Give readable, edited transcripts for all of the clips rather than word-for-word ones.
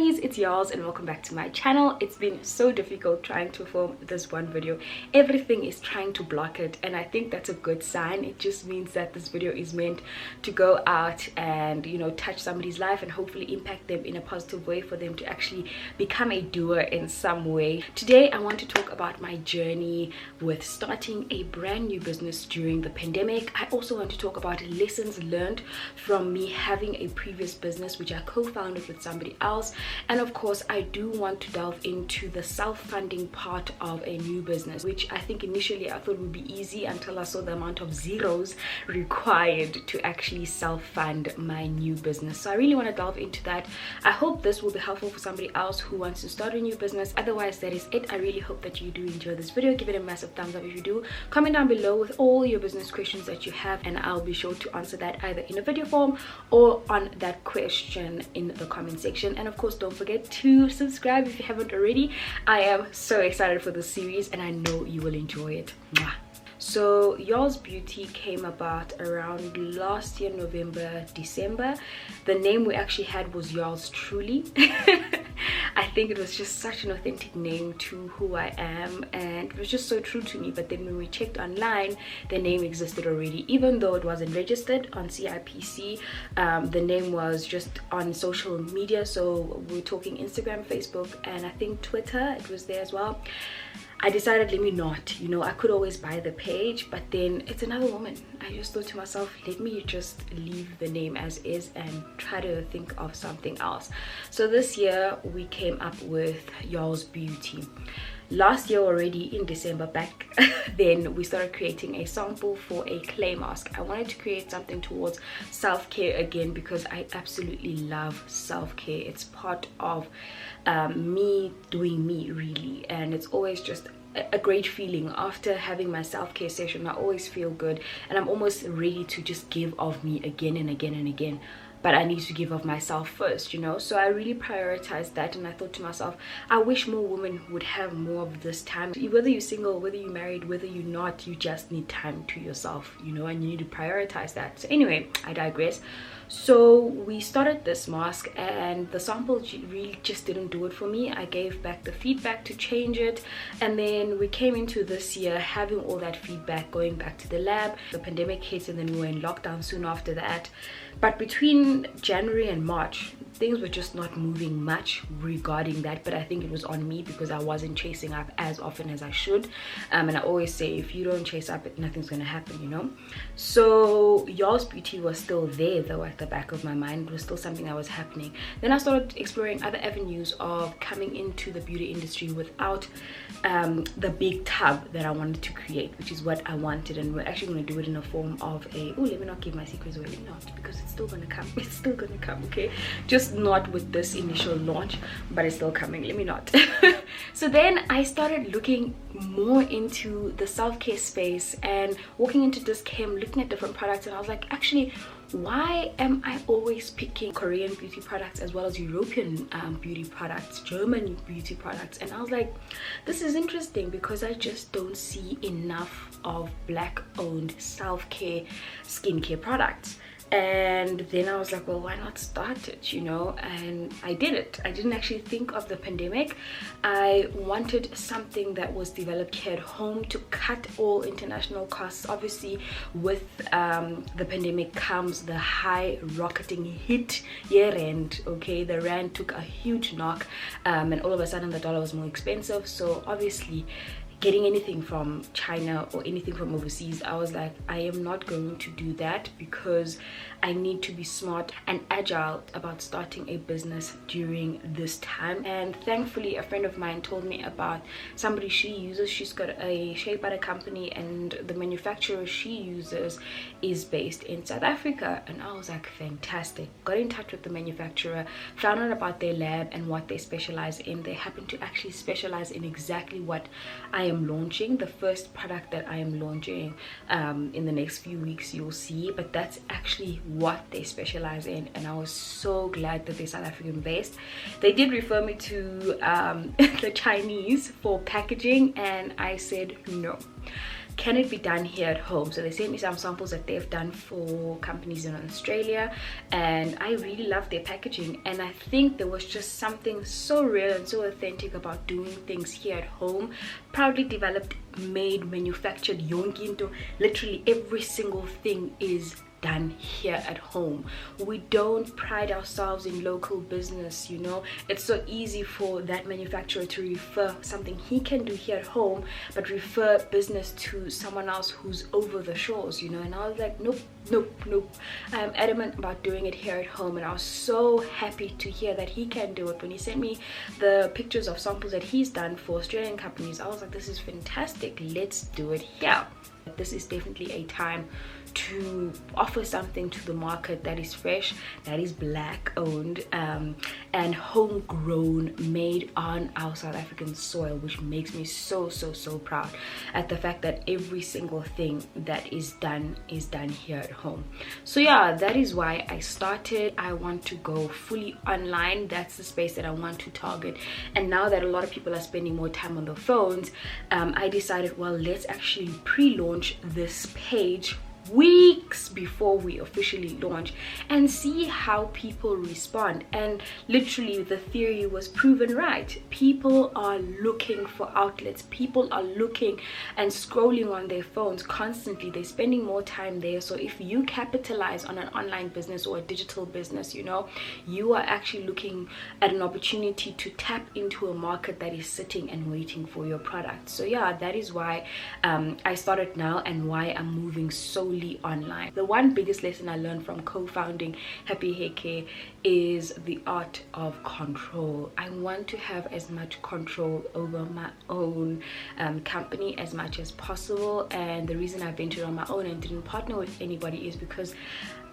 hunies, it's Yolz and welcome back to my channel. It's been so difficult trying to film this one video. Everything is trying to block it, and I think that's a good sign. It just means that this video is meant to go out and, you know, touch somebody's life and hopefully impact them in a positive way for them to actually become a doer in some way. Today I want to talk about my journey with starting a brand new business during the pandemic. I also want to talk about lessons learned from me having a previous business which I co-founded with somebody else, and of course I do want to delve into the self-funding part of a new business, which I think initially I thought would be easy until I saw the amount of zeros required to actually self-fund my new business. So I really want to delve into that. I hope this will be helpful for somebody else who wants to start a new business. Otherwise, that is it. I really hope that you do enjoy this video. Give it a massive thumbs up if you do. Comment down below with all your business questions that you have, and I'll be sure to answer that either in a video form or on that question in the comment section. And of course, don't forget to subscribe if you haven't already. I am so excited for this series and I know you will enjoy it. Mwah. So Yolz Beauty came about around last year, November, December. The name we actually had was Yolz Truly. I think it was just such an authentic name to who I am, and it was just so true to me. But then when we checked online, the name existed already, even though it wasn't registered on CIPC. The name was just on social media, so we're talking Instagram, Facebook, and I think Twitter, it was there as well. I decided, let me not, you know, I could always buy the page, but then it's another woman. I just thought to myself, let me just leave the name as is and try to think of something else. So this year we came up with Yolz Beauty. Last year already in December back then, we started creating a sample for a clay mask. I wanted to create something towards self-care again because I absolutely love self-care. It's part of me doing me, really, and it's always just a great feeling after having my self-care session. I always feel good and I'm almost ready to just give of me again and again and again, but I need to give of myself first, you know. So I really prioritized that, and I thought to myself, I wish more women would have more of this time. Whether you're single, whether you're married, whether you're not, you just need time to yourself, you know, and you need to prioritize that. So anyway, I digress. So we started this mask and the sample really just didn't do it for me. I gave back the feedback to change it, and then we came into this year having all that feedback, going back to the lab. The pandemic hit and then we were in lockdown soon after that. But between January and March, things were just not moving much regarding that. But I think it was on me because I wasn't chasing up as often as I should. And I always say, if you don't chase up, nothing's gonna happen, you know. So Yolz Beauty was still there though at the back of my mind. It was still something that was happening. Then I started exploring other avenues of coming into the beauty industry without the big tub that I wanted to create, which is what I wanted. And we're actually going to do it in a form of a, oh, let me not give my secrets away, not, because it's still gonna come. It's still gonna come, okay? Just not with this initial launch, but it's still coming. Let me not. So then I started looking more into the self-care space and walking into this chem, looking at different products, and I was like, actually, why am I always picking Korean beauty products as well as European beauty products, German beauty products? And I was like, this is interesting because I just don't see enough of black-owned self-care skincare products. And then I was like, well, why not start it, you know? And I did it. I didn't actually think of the pandemic. I wanted something that was developed here at home to cut all international costs. Obviously, with the pandemic comes the high rocketing hit year end, okay? The rand took a huge knock, and all of a sudden the dollar was more expensive. So obviously, getting anything from China or anything from overseas, I was like, I am not going to do that because I need to be smart and agile about starting a business during this time. And thankfully, a friend of mine told me about somebody she uses. She's got a shea butter company, and the manufacturer she uses is based in South Africa. And I was like, fantastic. Got in touch with the manufacturer, found out about their lab and what they specialize in. They happen to actually specialize in exactly what I am launching. The first product that I am launching in the next few weeks, you'll see, but that's actually what they specialize in. And I was so glad that they're South African based. They did refer me to the Chinese for packaging, and I said no. can it be done here at home? So they sent me some samples that they've done for companies in Australia, and I really love their packaging, and I think there was just something so real and so authentic about doing things here at home. Proudly developed, made, manufactured, yonke into, literally every single thing is done here at home. We don't pride ourselves in local business, you know. It's so easy for that manufacturer to refer something he can do here at home, but refer business to someone else who's over the shores, you know. And I was like, nope, nope, nope. I'm adamant about doing it here at home, and I was so happy to hear that he can do it. When he sent me the pictures of samples that he's done for Australian companies, I was like, this is fantastic, let's do it here. This is definitely a time to offer something to the market that is fresh, that is black owned, and homegrown, made on our South African soil, which makes me so proud at the fact that every single thing that is done here at home. So yeah, that is why I started. I want to go fully online. That's the space that I want to target. And now that a lot of people are spending more time on their phones, I decided, well, let's actually pre-launch this page weeks before we officially launch and see how people respond. And literally the theory was proven right. People are looking for outlets, people are looking and scrolling on their phones constantly. They're spending more time there. So if you capitalize on an online business or a digital business, you know, you are actually looking at an opportunity to tap into a market that is sitting and waiting for your product. So yeah, that is why I started now and why I'm moving solely online. The one biggest lesson I learned from co-founding Happy Hair Care is the art of control. I want to have as much control over my own company as much as possible, and the reason I ventured on my own and didn't partner with anybody is because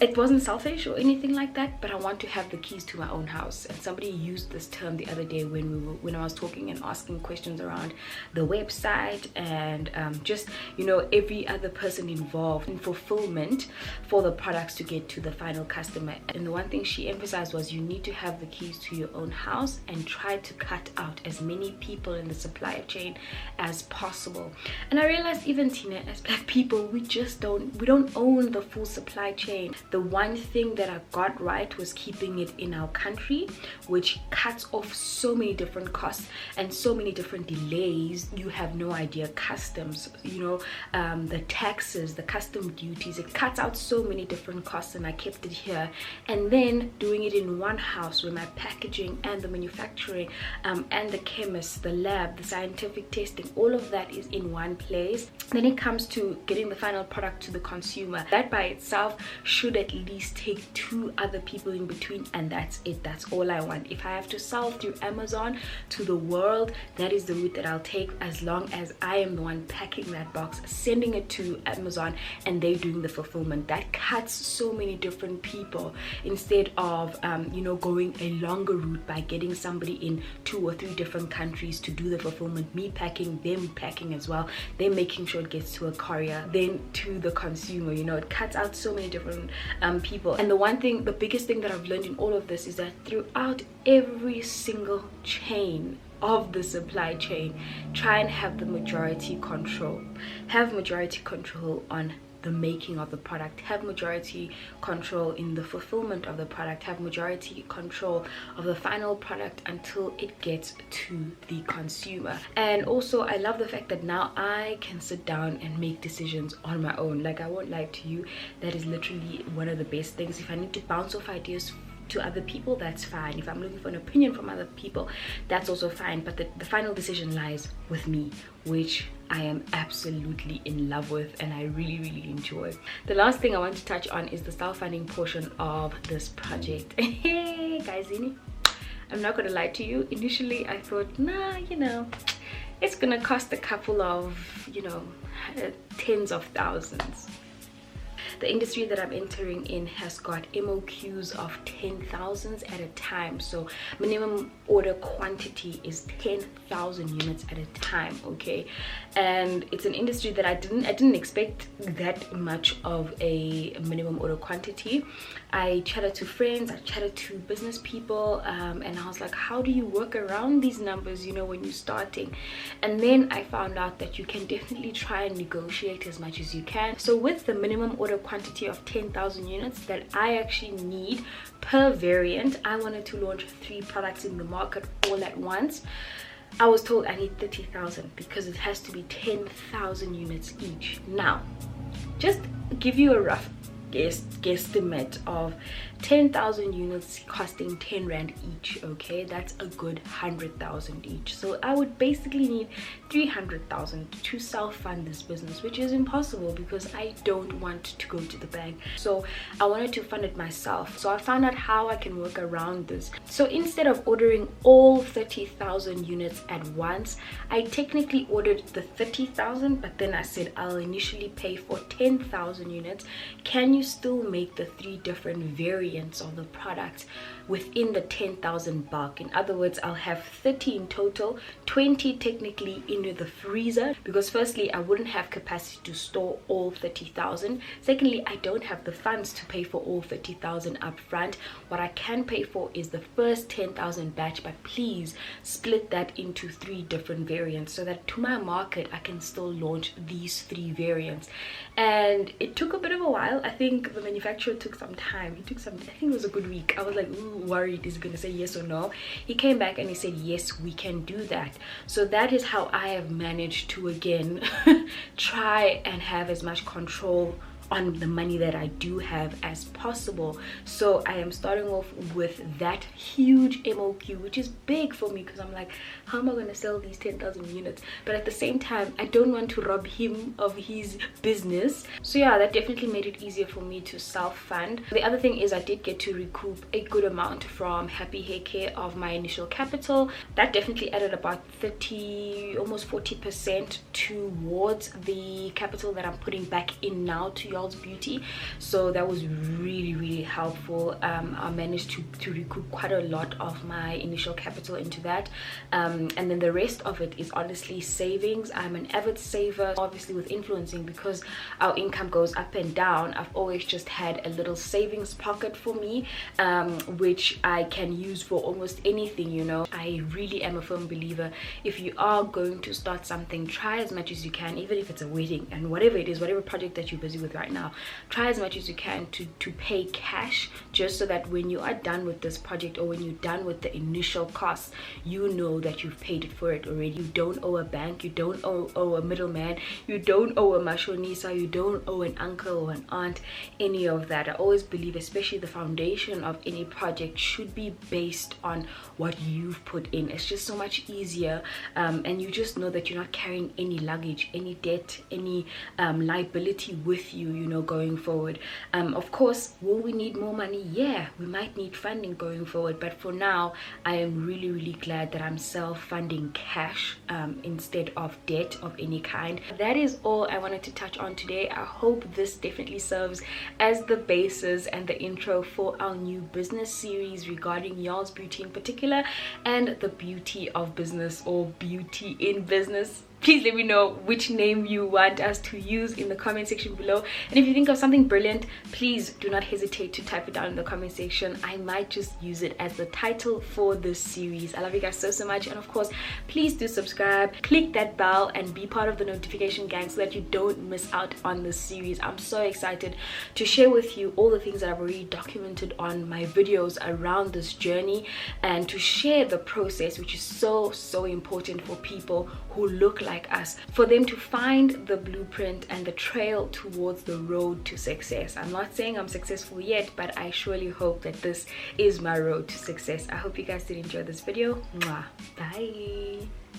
it wasn't selfish or anything like that, but I want to have the keys to my own house. And somebody used this term the other day when I was talking and asking questions around the website and just, you know, every other person involved in fulfillment for the products to get to the final customer. And the one thing she emphasized was you need to have the keys to your own house and try to cut out as many people in the supply chain as possible. And I realized even, Tina, as black people, we don't own the full supply chain. The one thing that I got right was keeping it in our country, which cuts off so many different costs and so many different delays. You have no idea. Customs, you know, the taxes, the custom duties, it cuts out so many different costs, and I kept it here. And then doing it in one house where my packaging and the manufacturing and the chemist, the lab, the scientific testing, all of that is in one place. Then it comes to getting the final product to the consumer. That by itself should at least take 2 other people in between, and that's it. That's all I want. If I have to sell through Amazon to the world, that is the route that I'll take, as long as I am the one packing that box, sending it to Amazon, and they're doing the fulfillment. That cuts so many different people, instead of you know, going a longer route by getting somebody in 2 or 3 different countries to do the fulfillment, me packing, them packing as well, them making sure it gets to a courier, then to the consumer. You know, it cuts out so many different people. And the biggest thing that I've learned in all of this is that throughout every single chain of the supply chain, try and have the majority control. Have majority control on the making of the product, have majority control in the fulfillment of the product, have majority control of the final product until it gets to the consumer. And also, I love the fact that now I can sit down and make decisions on my own. Like, I won't lie to you, that is literally one of the best things. If I need to bounce off ideas to other people, that's fine. If I'm looking for an opinion from other people, that's also fine. But the final decision lies with me, which I am absolutely in love with and I really enjoy. The last thing I want to touch on is the self-funding portion of this project. Hey guys, I'm not gonna lie to you, initially I thought, nah, you know, it's gonna cost a couple of, you know, tens of thousands. The industry that I'm entering in has got MOQs of 10,000s at a time. So minimum order quantity is 10,000 units at a time, okay? And it's an industry that I didn't expect that much of a minimum order quantity. I chatted to friends, I chatted to business people, and I was like, how do you work around these numbers, you know, when you're starting? And then I found out that you can definitely try and negotiate as much as you can. So with the minimum order quantity of 10,000 units that I actually need per variant, I wanted to launch 3 products in the market all at once. I was told I need 30,000 because it has to be 10,000 units each. Now, just give you a rough guesstimate of 10,000 units costing 10 rand each. Okay, that's a good 100,000 each. So I would basically need 300,000 to self-fund this business, which is impossible because I don't want to go to the bank. So I wanted to fund it myself. So I found out how I can work around this. So instead of ordering all 30,000 units at once, I technically ordered the 30,000, but then I said I'll initially pay for 10,000 units. Can you still make the 3 different variants of the product within the 10,000 bulk? In other words, I'll have 30 in total, 20 technically into the freezer, because firstly I wouldn't have capacity to store all 30,000. Secondly, I don't have the funds to pay for all 30,000 up front. What I can pay for is the first 10,000 batch, but please split that into 3 different variants so that to my market I can still launch these 3 variants. And it took a bit of a while. I think the manufacturer took some time. I think it was a good week. I was like, ooh, worried, is he gonna say yes or no? He came back and he said yes, we can do that. So that is how I have managed to again try and have as much control on the money that I do have as possible. So I am starting off with that huge MOQ, which is big for me because I'm like, how am I going to sell these 10,000 units? But at the same time, I don't want to rob him of his business. So yeah, that definitely made it easier for me to self-fund. The other thing is I did get to recoup a good amount from Happy Hair Care of my initial capital. That definitely added about 30, almost 40% towards the capital that I'm putting back in now to Yolz Beauty. So that was really helpful. I managed to recoup quite a lot of my initial capital into that, and then the rest of it is honestly savings. I'm an avid saver, obviously with influencing, because our income goes up and down. I've always just had a little savings pocket for me, which I can use for almost anything, you know. I really am a firm believer, if you are going to start something, try as much as you can, even if it's a wedding and whatever it is, whatever project that you're busy with right now, try as much as you can to pay cash, just so that when you are done with this project or when you're done with the initial costs, you know that you've paid for it already. You don't owe a bank, you don't owe a middleman, you don't owe a mashonisa, you don't owe an uncle or an aunt, any of that. I always believe, especially the foundation of any project should be based on what you've put in. It's just so much easier, and you just know that you're not carrying any luggage, any debt, any liability with you, you know, going forward. Of course, will we need more money? Yeah, we might need funding going forward, but for now I am really glad that I'm self-funding cash instead of debt of any kind. That is all I wanted to touch on today. I hope this definitely serves as the basis and the intro for our new business series regarding Yolz Beauty in particular, and the beauty of business, or beauty in business. Please let me know which name you want us to use in the comment section below. And if you think of something brilliant, please do not hesitate to type it down in the comment section. I might just use it as the title for this series. I love you guys so much, and of course, please do subscribe, click that bell, and be part of the notification gang so that you don't miss out on this series. I'm so excited to share with you all the things that I've already documented on my videos around this journey, and to share the process, which is so important for people who look like us, for them to find the blueprint and the trail towards the road to success. I'm not saying I'm successful yet, but I surely hope that this is my road to success. I hope you guys did enjoy this video. Mwah. Bye.